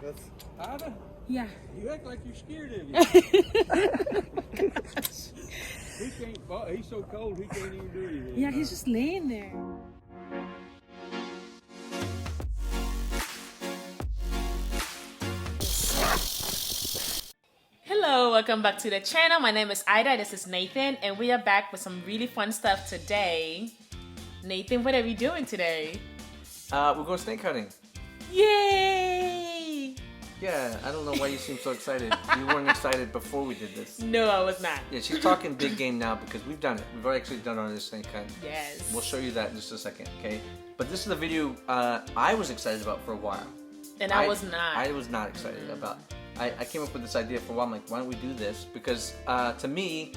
That's Ida. Yeah. You act like you're scared of him. He can't. He's so cold. He can't even do anything. Yeah, he's just laying there. Hello, welcome back to the channel. My name is Ida, this is Nathan, and we are back with some really fun stuff today. Nathan, what are we doing today? We're going snake hunting. Yay! Yeah, I don't know why you seem so excited. You weren't excited before we did this. No, I was not. Yeah, she's talking big game now because we've done it. We've already actually done our snake hunt. Yes. We'll show you that in just a second, okay? But this is the video I was excited about for a while. And I was not. I was not excited about. I came up with this idea for a while. I'm like, why don't we do this? Because to me,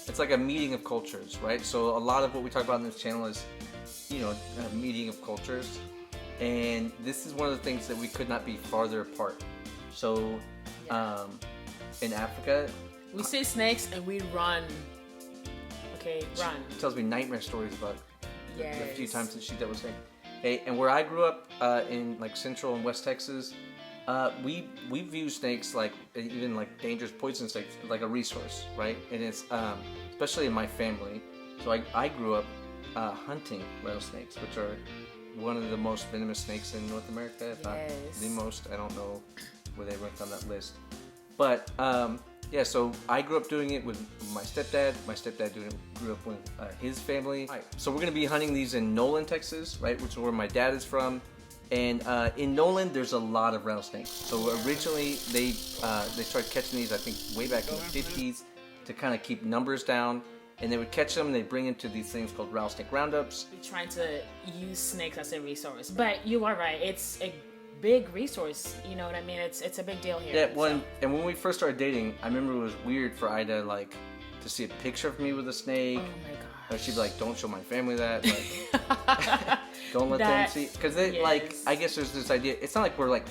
it's like a meeting of cultures, right? So a lot of what we talk about on this channel is, you know, a meeting of cultures. And this is one of the things that we could not be farther apart. So in Africa, we see snakes and we run. Okay, run. She tells me nightmare stories about the few times that she dealt with snakes. Hey, and where I grew up in like Central and West Texas, we view snakes like even like dangerous poison snakes like a resource, right? And it's especially in my family. So I grew up hunting rattlesnakes, which are one of the most venomous snakes in North America, if not the most. I don't know where they ranked on that list, but yeah. So I grew up doing it with my stepdad. My stepdad grew up with his family. So we're gonna be hunting these in Nolan, Texas, right, which is where my dad is from. And in Nolan, there's a lot of rattlesnakes. So originally, they started catching these, I think, way back in the 50s to kind of keep numbers down. And they would catch them, and they'd bring them to these things called rattlesnake roundups. We're trying to use snakes as a resource. But you are right, it's a big resource, you know what I mean? It's a big deal here. Yeah, and when we first started dating, I remember it was weird for Ida, like, to see a picture of me with a snake. Oh my gosh. Or she'd be like, don't show my family that. Like, don't let them see. Because they, like, I guess there's this idea, it's not like we're like,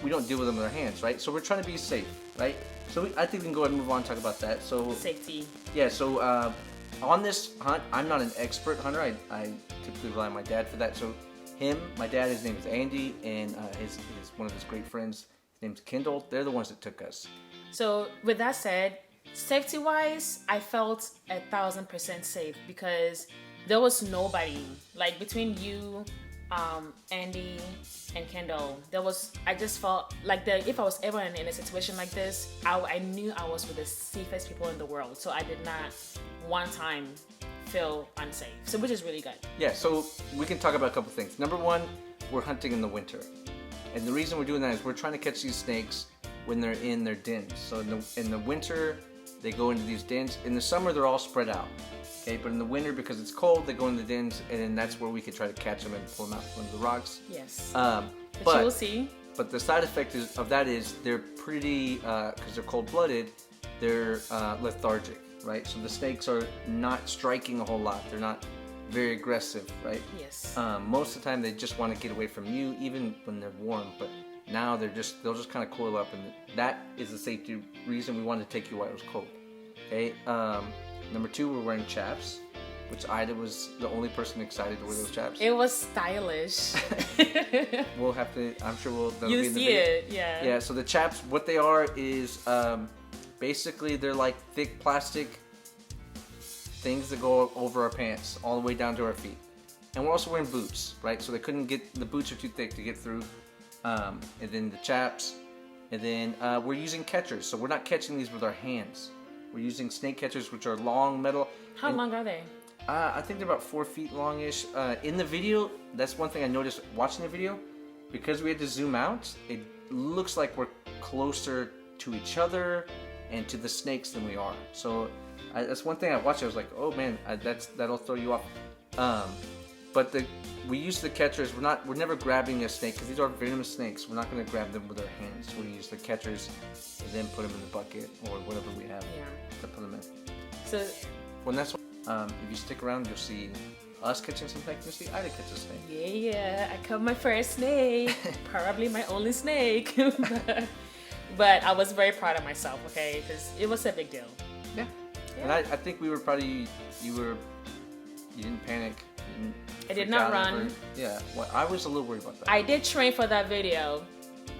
we don't deal with them with our hands, right? So we're trying to be safe, right? So I think we can go ahead and move on and talk about that. So safety. Yeah, so on this hunt, I'm not an expert hunter. I typically rely on my dad for that. So my dad, his name is Andy, and his one of his great friends, his name's Kendall. They're the ones that took us. So with that said, safety-wise, I felt 1,000% safe because there was nobody, like between you, Andy and Kendall, I just felt like if I was ever in a situation like this, I knew I was with the safest people in the world. So I did not one time feel unsafe. So which is really good. Yeah, so we can talk about a couple things. Number one, we're hunting in the winter. And the reason we're doing that is we're trying to catch these snakes when they're in their dens. So in the winter, they go into these dens. In the summer, they're all spread out. Okay, but in the winter, because it's cold, they go in the dens, and then that's where we can try to catch them and pull them out from the rocks. Yes. But you will see. But the side effect of that is they're pretty, because they're cold-blooded, they're lethargic, right? So the snakes are not striking a whole lot. They're not very aggressive, right? Yes. Most of the time, they just want to get away from you, even when they're warm. But now they'll just kind of coil up, and that is the safety reason we wanted to take you while it was cold. Okay. Number two, we're wearing chaps, which Ida was the only person excited to wear those chaps. It was stylish. We'll have to, I'm sure that'll you be in the see video. it, yeah. Yeah, so the chaps, what they are is basically they're like thick plastic things that go over our pants all the way down to our feet. And we're also wearing boots, right? So the boots are too thick to get through. And then the chaps. And then we're using catchers, so we're not catching these with our hands. We're using snake catchers, which are long metal. How long are they? I think they're about 4 feet longish. In the video, that's one thing I noticed watching the video. Because we had to zoom out, it looks like we're closer to each other and to the snakes than we are. So that's one thing I watched. I was like, oh man, that'll throw you off. But we use the catchers. We're never grabbing a snake because these are venomous snakes. We're not going to grab them with our hands. We use the catchers and then put them in the bucket or whatever we have to put them in. So when that's if you stick around, you'll see us catching some snakes. You'll see Ida catch a snake. Yeah, I caught my first snake. Probably my only snake. But I was very proud of myself. Okay, because it was a big deal. Yeah. And I think we were probably you didn't panic. I did not run. Yeah, well, I was a little worried about that. I did train for that video.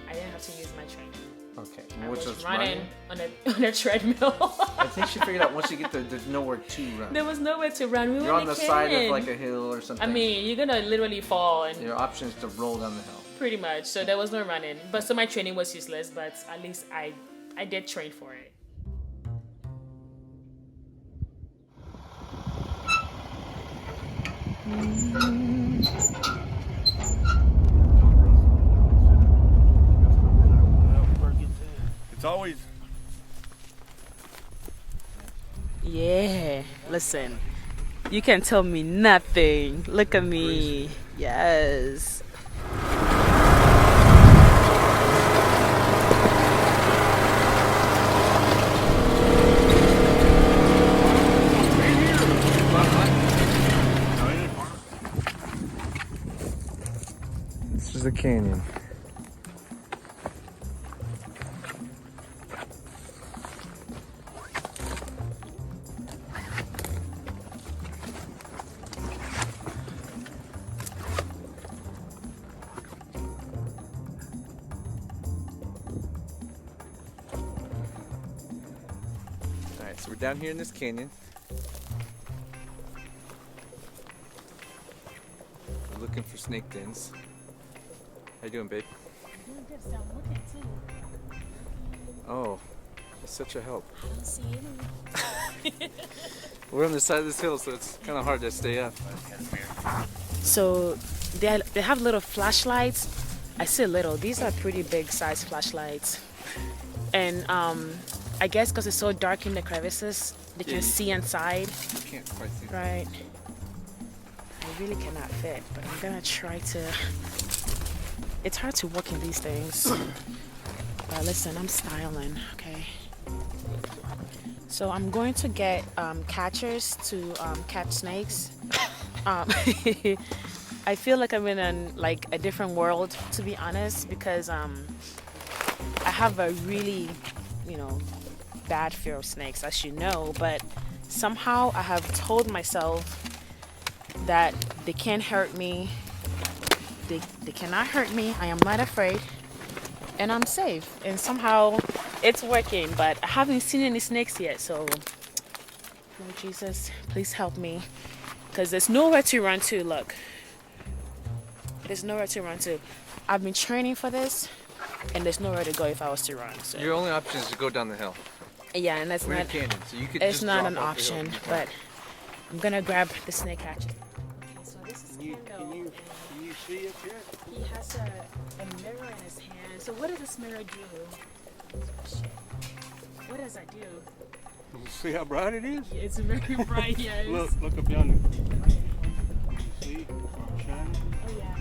I didn't have to use my train. Okay. I Which was running on a treadmill. I think she figured out once you get there, there's nowhere to run. There was nowhere to run. We You're were on in the a side of canyon. like a hill or something. I mean, you're gonna literally fall and Your option is to roll down the hill. pretty much. So there was no running. But so my training was useless. But at least I did train for it. It's always. Yeah, listen. You can tell me nothing. Look at me. Yes. This is the canyon. Alright, so we're down here in this canyon. We're looking for snake dens. How you doing, babe? Oh, it's such a help. I don't see any. We're on the side of this hill, so it's kind of hard to stay up. So they have little flashlights. I see little. These are pretty big size flashlights. And I guess because it's so dark in the crevices, they can see inside. You can't quite see. Right. I really cannot fit, but I'm gonna try to. It's hard to walk in these things. But listen, I'm styling, okay? So I'm going to get catchers to catch snakes. I feel like I'm in a different world, to be honest, because I have a really, bad fear of snakes, as you know. But somehow I have told myself that they can't hurt me. They cannot hurt me. I am not afraid, and I'm safe. And somehow it's working, but I haven't seen any snakes yet. So, Lord Jesus, please help me, because there's nowhere to run to. Look, there's nowhere to run to. I've been training for this, and there's nowhere to go if I was to run. So. Your only option is to go down the hill. Yeah, and that's We're in a not. canyon, so you could It's just not drop an off the hill option, if you but want. I'm gonna grab the snake catcher. So this is Can you see up here? He has a mirror in his hand. So what does this mirror do? What does that do? You see how bright it is? It's very bright, yes. Look up yonder. You see? Shining. Oh yeah.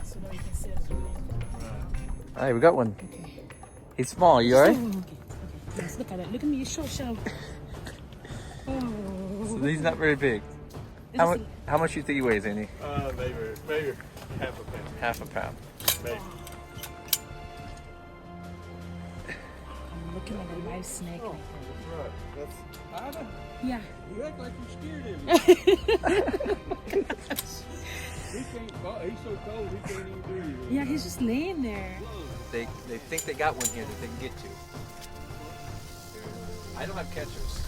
So that we can see us doing. Alright, we got one. Okay. He's small, you alright? Okay. Yes, look at that. Look at me, you're short, shelf. So he's not very big. How much you think he weighs, Andy? Maybe half a pound. Half a pound. Maybe. I'm looking at a live snake. Right. That's Ida. Yeah. You act like you're scared of him. He can't. He's so cold he can't even breathe. Yeah, he's just laying there. They think they got one here that they can get to. I don't have catchers.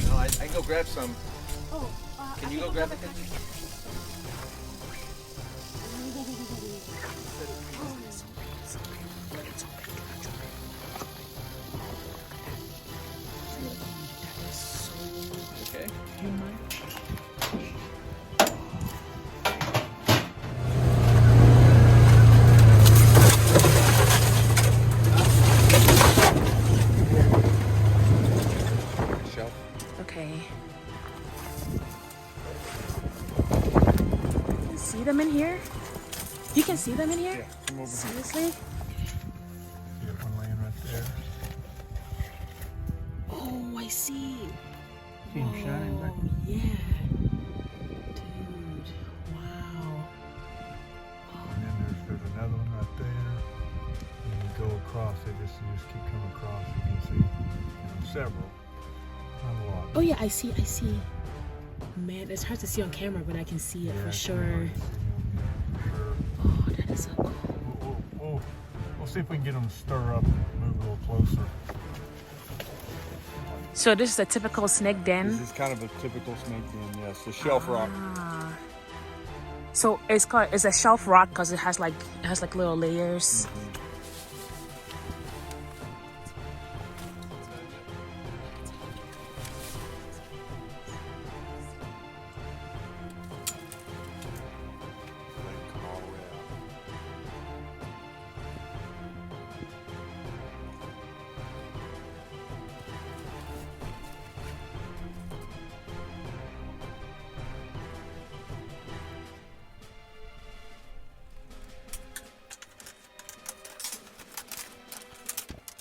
No, I can go grab some. Oh, Can you go grab the catchers? Okay. Shelf. Okay. You can see them in here? You can see them in here? Yeah, come over here. Seriously? You got one laying right there. Oh, I see. See him shining back Oh, yeah. Dude, wow. And then there's another one right there. And you go across, you just keep coming across. You can see several. Not a lot. Oh, yeah, I see. Man, it's hard to see on camera, but I can see it for sure. Sure. Oh, that is so cool. We'll see if we can get them to stir up and move a little closer. So this is a typical snake den. This is kind of a typical snake den, yes. The shelf rock. So it's a shelf rock because it has like little layers.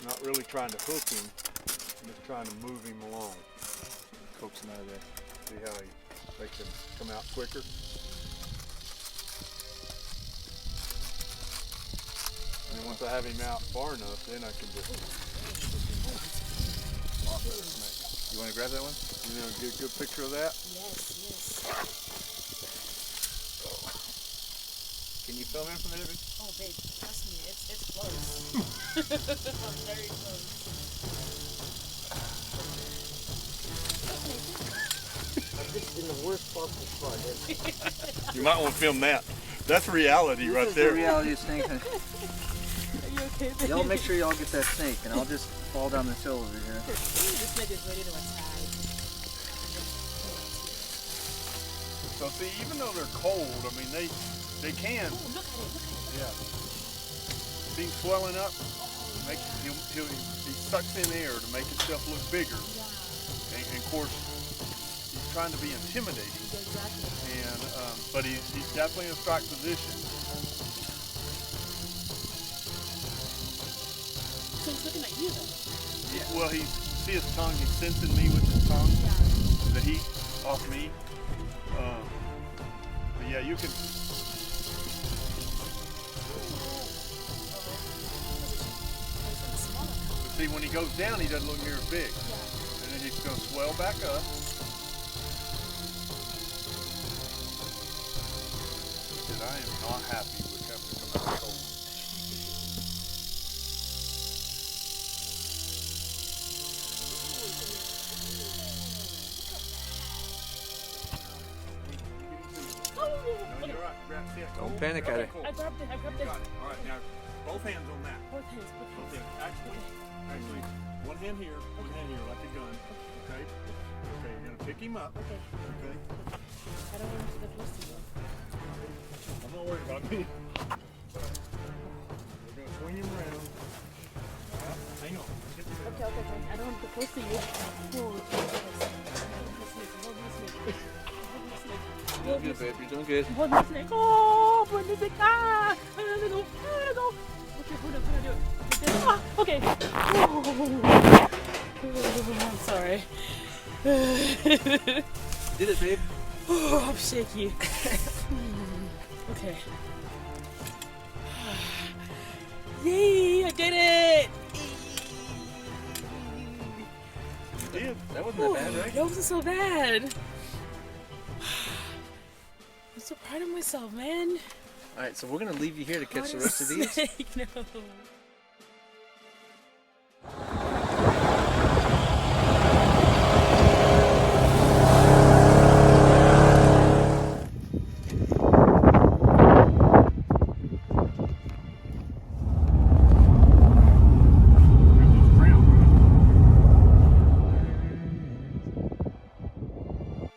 Not really trying to hook him, I'm just trying to move him along. Coax him out of there. See how he makes him come out quicker. And once I have him out far enough, then I can just hook him off of the snake. You want to grab that one? You know, get a good picture of that? Yes. Can you film him from there, David? Oh, babe, trust me, it's close. I'm very close. This is in the worst possible spot. You might want to film that. That's reality right This is there. the reality of snake. Are you okay, babe? Y'all make sure y'all get that snake, and I'll just fall down this hill over here. This snake is ready to attack. So see, even though they're cold, I mean, they can. Oh, look at it. Yeah. See him swelling up? He sucks in air to make himself look bigger. And of course, he's trying to be intimidating. Exactly. And but he's definitely in a strike position. So he's looking at you though. Yeah. Well, see his tongue. He's sensing me with his tongue. The heat off me. But yeah, you can. See, when he goes down, he doesn't look near as big. And then he's going to swell back up. He said, I am not happy with having to come out cold. No, you're right. Don't panic at it. I grabbed it. Got it. All right, now both hands on that. Both hands. Okay, actually, one hand here, like a gun. Okay? Okay, you're gonna pick him up. Okay. Okay? I don't want him to get close to you. I'm not worried about me. We're gonna swing him around. Hang on. Okay. I don't want to get close to you. You're doing good, babe. You're doing good. Hold the snake. Oh, hold the snake. Ah! Let me go. Okay, hold on. Do it. Ah, okay. Oh, I'm sorry. Did it, babe. Oh, I'm shaky. Okay. Yay! I did it! You did. That wasn't that bad, right? That wasn't so bad. I'm so proud of myself, man. All right, so we're gonna leave you here to catch the rest of these. Snake, no.